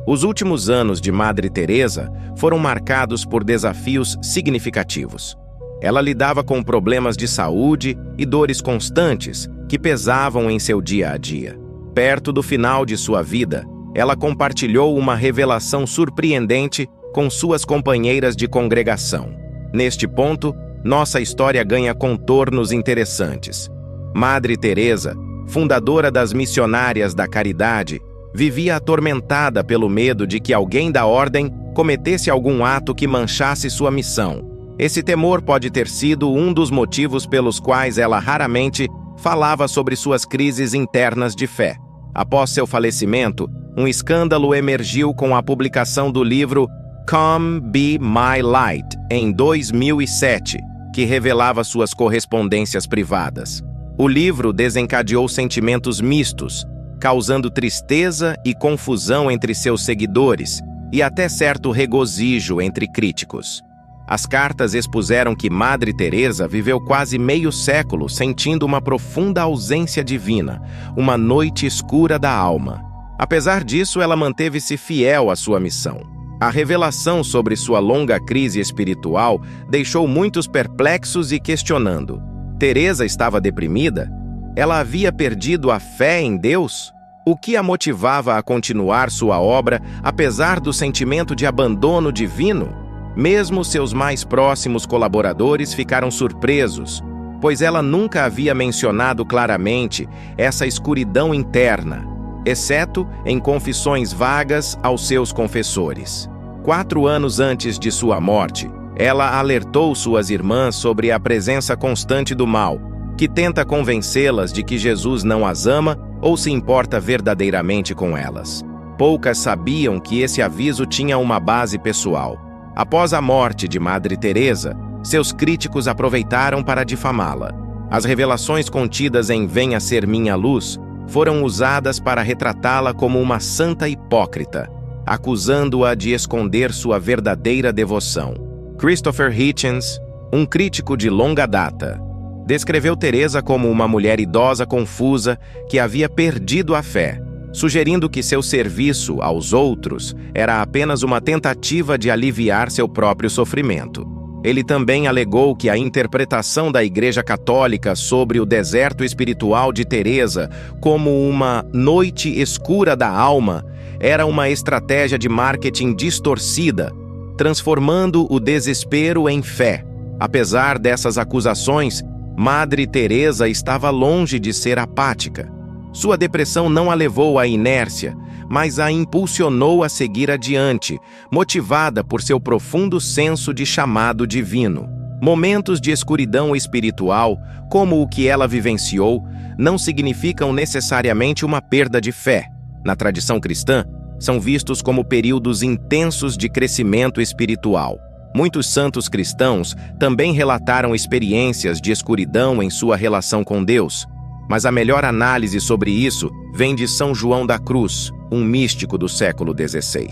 Os últimos anos de Madre Teresa foram marcados por desafios significativos. Ela lidava com problemas de saúde e dores constantes que pesavam em seu dia a dia. Perto do final de sua vida, ela compartilhou uma revelação surpreendente com suas companheiras de congregação. Neste ponto, nossa história ganha contornos interessantes. Madre Teresa, fundadora das Missionárias da Caridade, vivia atormentada pelo medo de que alguém da ordem cometesse algum ato que manchasse sua missão. Esse temor pode ter sido um dos motivos pelos quais ela raramente falava sobre suas crises internas de fé. Após seu falecimento, um escândalo emergiu com a publicação do livro Come Be My Light, em 2007, que revelava suas correspondências privadas. O livro desencadeou sentimentos mistos, causando tristeza e confusão entre seus seguidores e até certo regozijo entre críticos. As cartas expuseram que Madre Teresa viveu quase meio século sentindo uma profunda ausência divina, uma noite escura da alma. Apesar disso, ela manteve-se fiel à sua missão. A revelação sobre sua longa crise espiritual deixou muitos perplexos e questionando. Teresa estava deprimida? Ela havia perdido a fé em Deus? O que a motivava a continuar sua obra, apesar do sentimento de abandono divino? Mesmo seus mais próximos colaboradores ficaram surpresos, pois ela nunca havia mencionado claramente essa escuridão interna, exceto em confissões vagas aos seus confessores. 4 anos antes de sua morte, ela alertou suas irmãs sobre a presença constante do mal, que tenta convencê-las de que Jesus não as ama ou se importa verdadeiramente com elas. Poucas sabiam que esse aviso tinha uma base pessoal. Após a morte de Madre Teresa, seus críticos aproveitaram para difamá-la. As revelações contidas em Venha Ser Minha Luz foram usadas para retratá-la como uma santa hipócrita, acusando-a de esconder sua verdadeira devoção. Christopher Hitchens, um crítico de longa data, descreveu Teresa como uma mulher idosa confusa que havia perdido a fé, sugerindo que seu serviço aos outros era apenas uma tentativa de aliviar seu próprio sofrimento. Ele também alegou que a interpretação da Igreja Católica sobre o deserto espiritual de Teresa como uma noite escura da alma era uma estratégia de marketing distorcida, transformando o desespero em fé. Apesar dessas acusações, Madre Teresa estava longe de ser apática. Sua depressão não a levou à inércia, mas a impulsionou a seguir adiante, motivada por seu profundo senso de chamado divino. Momentos de escuridão espiritual, como o que ela vivenciou, não significam necessariamente uma perda de fé. Na tradição cristã, são vistos como períodos intensos de crescimento espiritual. Muitos santos cristãos também relataram experiências de escuridão em sua relação com Deus. Mas a melhor análise sobre isso vem de São João da Cruz, um místico do século XVI.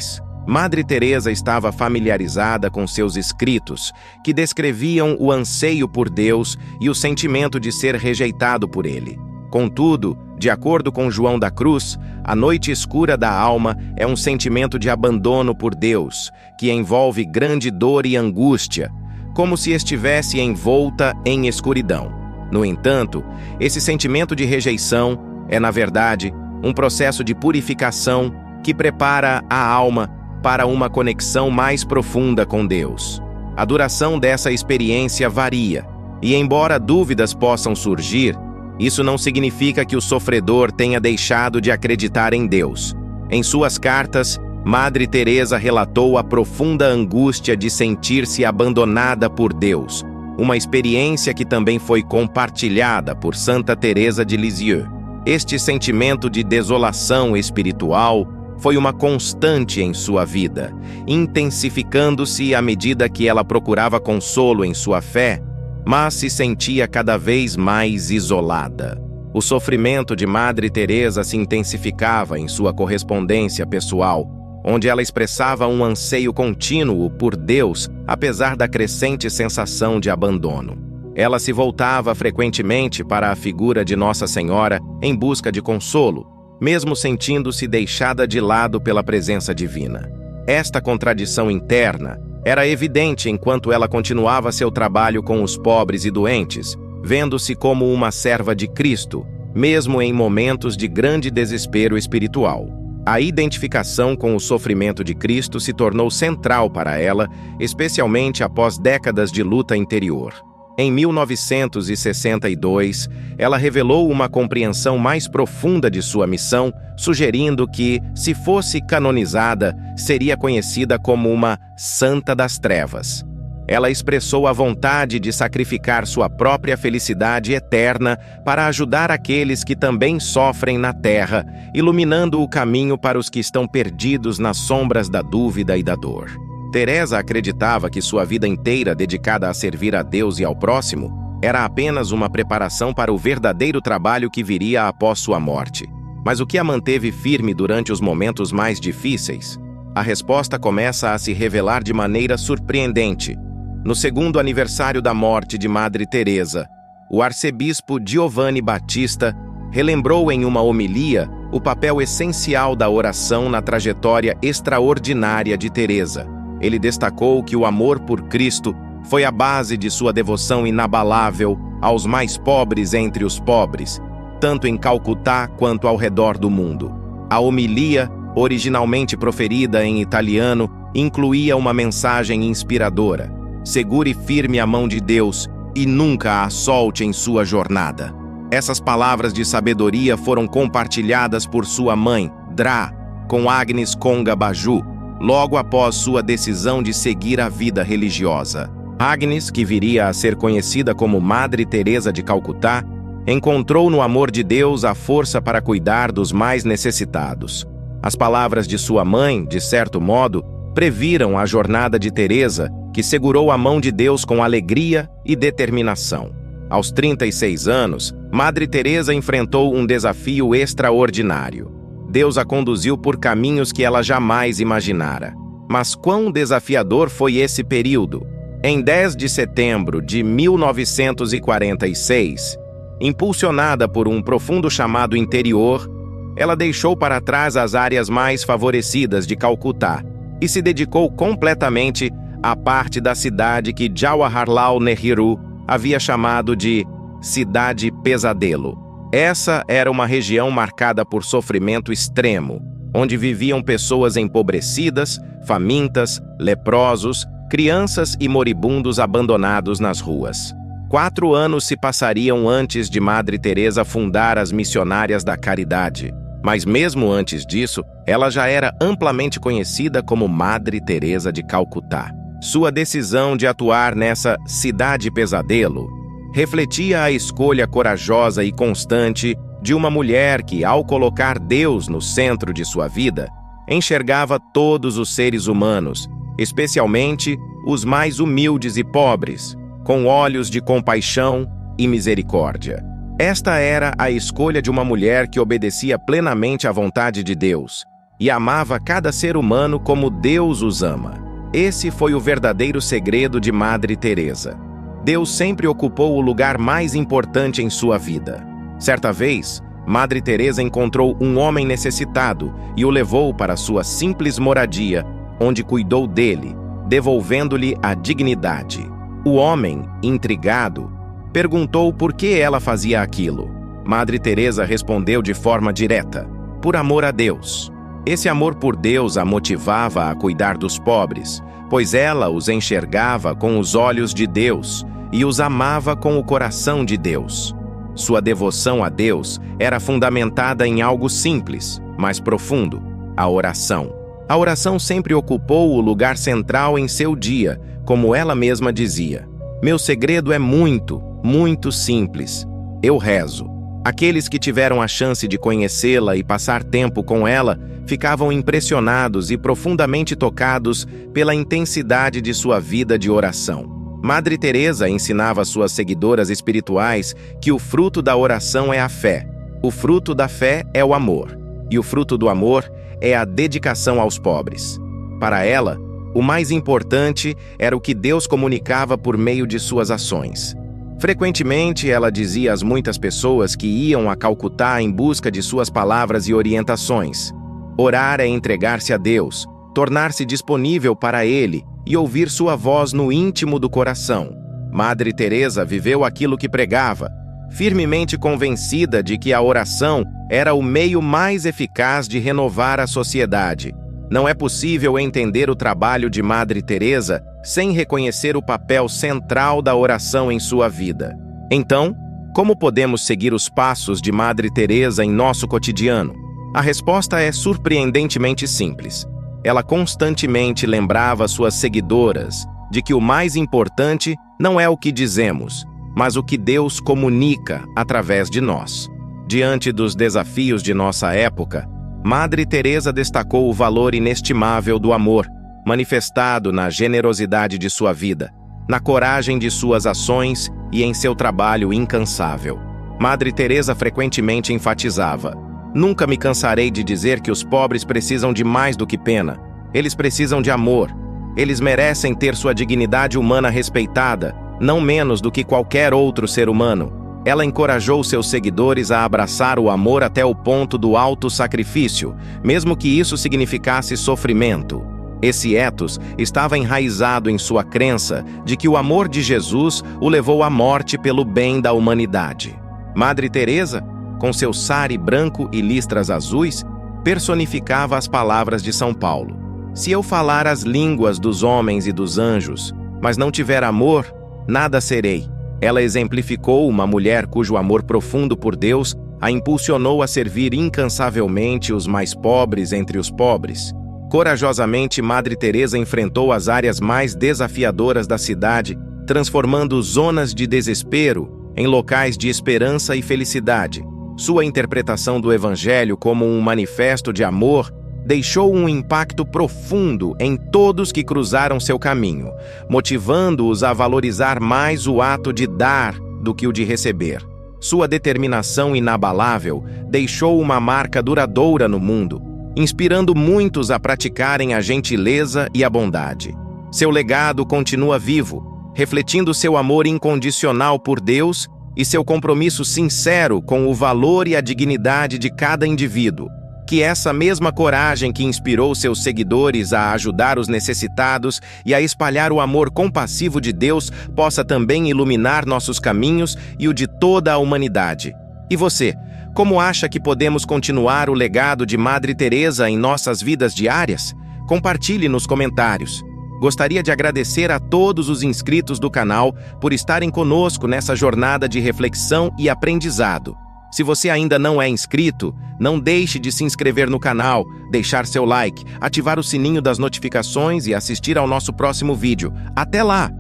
Madre Teresa estava familiarizada com seus escritos, que descreviam o anseio por Deus e o sentimento de ser rejeitado por ele. Contudo, de acordo com João da Cruz, a noite escura da alma é um sentimento de abandono por Deus, que envolve grande dor e angústia, como se estivesse envolta em escuridão. No entanto, esse sentimento de rejeição é, na verdade, um processo de purificação que prepara a alma para uma conexão mais profunda com Deus. A duração dessa experiência varia, e embora dúvidas possam surgir, isso não significa que o sofredor tenha deixado de acreditar em Deus. Em suas cartas, Madre Teresa relatou a profunda angústia de sentir-se abandonada por Deus, uma experiência que também foi compartilhada por Santa Teresa de Lisieux. Este sentimento de desolação espiritual foi uma constante em sua vida, intensificando-se à medida que ela procurava consolo em sua fé, mas se sentia cada vez mais isolada. O sofrimento de Madre Teresa se intensificava em sua correspondência pessoal, onde ela expressava um anseio contínuo por Deus, apesar da crescente sensação de abandono. Ela se voltava frequentemente para a figura de Nossa Senhora em busca de consolo, mesmo sentindo-se deixada de lado pela presença divina. Esta contradição interna era evidente enquanto ela continuava seu trabalho com os pobres e doentes, vendo-se como uma serva de Cristo, mesmo em momentos de grande desespero espiritual. A identificação com o sofrimento de Cristo se tornou central para ela, especialmente após décadas de luta interior. Em 1962, ela revelou uma compreensão mais profunda de sua missão, sugerindo que, se fosse canonizada, seria conhecida como uma Santa das Trevas. Ela expressou a vontade de sacrificar sua própria felicidade eterna para ajudar aqueles que também sofrem na terra, iluminando o caminho para os que estão perdidos nas sombras da dúvida e da dor. Teresa acreditava que sua vida inteira dedicada a servir a Deus e ao próximo era apenas uma preparação para o verdadeiro trabalho que viria após sua morte. Mas o que a manteve firme durante os momentos mais difíceis? A resposta começa a se revelar de maneira surpreendente. No segundo aniversário da morte de Madre Teresa, o arcebispo Giovanni Battista relembrou em uma homilia o papel essencial da oração na trajetória extraordinária de Teresa. Ele destacou que o amor por Cristo foi a base de sua devoção inabalável aos mais pobres entre os pobres, tanto em Calcutá quanto ao redor do mundo. A homilia, originalmente proferida em italiano, incluía uma mensagem inspiradora: segure firme a mão de Deus e nunca a solte em sua jornada. Essas palavras de sabedoria foram compartilhadas por sua mãe, Dra, com Agnes Conga Baju, logo após sua decisão de seguir a vida religiosa. Agnes, que viria a ser conhecida como Madre Teresa de Calcutá, encontrou no amor de Deus a força para cuidar dos mais necessitados. As palavras de sua mãe, de certo modo, previram a jornada de Teresa, que segurou a mão de Deus com alegria e determinação. Aos 36 anos, Madre Teresa enfrentou um desafio extraordinário. Deus a conduziu por caminhos que ela jamais imaginara. Mas quão desafiador foi esse período? Em 10 de setembro de 1946, impulsionada por um profundo chamado interior, ela deixou para trás as áreas mais favorecidas de Calcutá e se dedicou completamente à parte da cidade que Jawaharlal Nehru havia chamado de Cidade Pesadelo. Essa era uma região marcada por sofrimento extremo, onde viviam pessoas empobrecidas, famintas, leprosos, crianças e moribundos abandonados nas ruas. 4 anos se passariam antes de Madre Teresa fundar as Missionárias da Caridade, mas mesmo antes disso, ela já era amplamente conhecida como Madre Teresa de Calcutá. Sua decisão de atuar nessa cidade pesadelo refletia a escolha corajosa e constante de uma mulher que, ao colocar Deus no centro de sua vida, enxergava todos os seres humanos, especialmente os mais humildes e pobres, com olhos de compaixão e misericórdia. Esta era a escolha de uma mulher que obedecia plenamente à vontade de Deus e amava cada ser humano como Deus os ama. Esse foi o verdadeiro segredo de Madre Teresa. Deus sempre ocupou o lugar mais importante em sua vida. Certa vez, Madre Teresa encontrou um homem necessitado e o levou para sua simples moradia, onde cuidou dele, devolvendo-lhe a dignidade. O homem, intrigado, perguntou por que ela fazia aquilo. Madre Teresa respondeu de forma direta: por amor a Deus. Esse amor por Deus a motivava a cuidar dos pobres, pois ela os enxergava com os olhos de Deus e os amava com o coração de Deus. Sua devoção a Deus era fundamentada em algo simples, mas profundo: a oração. A oração sempre ocupou o lugar central em seu dia, como ela mesma dizia: meu segredo é muito, muito simples. Eu rezo. Aqueles que tiveram a chance de conhecê-la e passar tempo com ela ficavam impressionados e profundamente tocados pela intensidade de sua vida de oração. Madre Teresa ensinava às suas seguidoras espirituais que o fruto da oração é a fé, o fruto da fé é o amor, e o fruto do amor é a dedicação aos pobres. Para ela, o mais importante era o que Deus comunicava por meio de suas ações. Frequentemente, ela dizia às muitas pessoas que iam a Calcutá em busca de suas palavras e orientações: orar é entregar-se a Deus, tornar-se disponível para Ele e ouvir sua voz no íntimo do coração. Madre Teresa viveu aquilo que pregava, firmemente convencida de que a oração era o meio mais eficaz de renovar a sociedade. Não é possível entender o trabalho de Madre Teresa sem reconhecer o papel central da oração em sua vida. Então, como podemos seguir os passos de Madre Teresa em nosso cotidiano? A resposta é surpreendentemente simples. Ela constantemente lembrava suas seguidoras de que o mais importante não é o que dizemos, mas o que Deus comunica através de nós. Diante dos desafios de nossa época, Madre Teresa destacou o valor inestimável do amor, manifestado na generosidade de sua vida, na coragem de suas ações e em seu trabalho incansável. Madre Teresa frequentemente enfatizava: nunca me cansarei de dizer que os pobres precisam de mais do que pena. Eles precisam de amor. Eles merecem ter sua dignidade humana respeitada, não menos do que qualquer outro ser humano. Ela encorajou seus seguidores a abraçar o amor até o ponto do autossacrifício, mesmo que isso significasse sofrimento. Esse ethos estava enraizado em sua crença de que o amor de Jesus o levou à morte pelo bem da humanidade. Madre Teresa, com seu sari branco e listras azuis, personificava as palavras de São Paulo: se eu falar as línguas dos homens e dos anjos, mas não tiver amor, nada serei. Ela exemplificou uma mulher cujo amor profundo por Deus a impulsionou a servir incansavelmente os mais pobres entre os pobres. Corajosamente, Madre Teresa enfrentou as áreas mais desafiadoras da cidade, transformando zonas de desespero em locais de esperança e felicidade. Sua interpretação do Evangelho como um manifesto de amor deixou um impacto profundo em todos que cruzaram seu caminho, motivando-os a valorizar mais o ato de dar do que o de receber. Sua determinação inabalável deixou uma marca duradoura no mundo, inspirando muitos a praticarem a gentileza e a bondade. Seu legado continua vivo, refletindo seu amor incondicional por Deus e seu compromisso sincero com o valor e a dignidade de cada indivíduo. Que essa mesma coragem que inspirou seus seguidores a ajudar os necessitados e a espalhar o amor compassivo de Deus possa também iluminar nossos caminhos e o de toda a humanidade. E você, como acha que podemos continuar o legado de Madre Teresa em nossas vidas diárias? Compartilhe nos comentários. Gostaria de agradecer a todos os inscritos do canal por estarem conosco nessa jornada de reflexão e aprendizado. Se você ainda não é inscrito, não deixe de se inscrever no canal, deixar seu like, ativar o sininho das notificações e assistir ao nosso próximo vídeo. Até lá!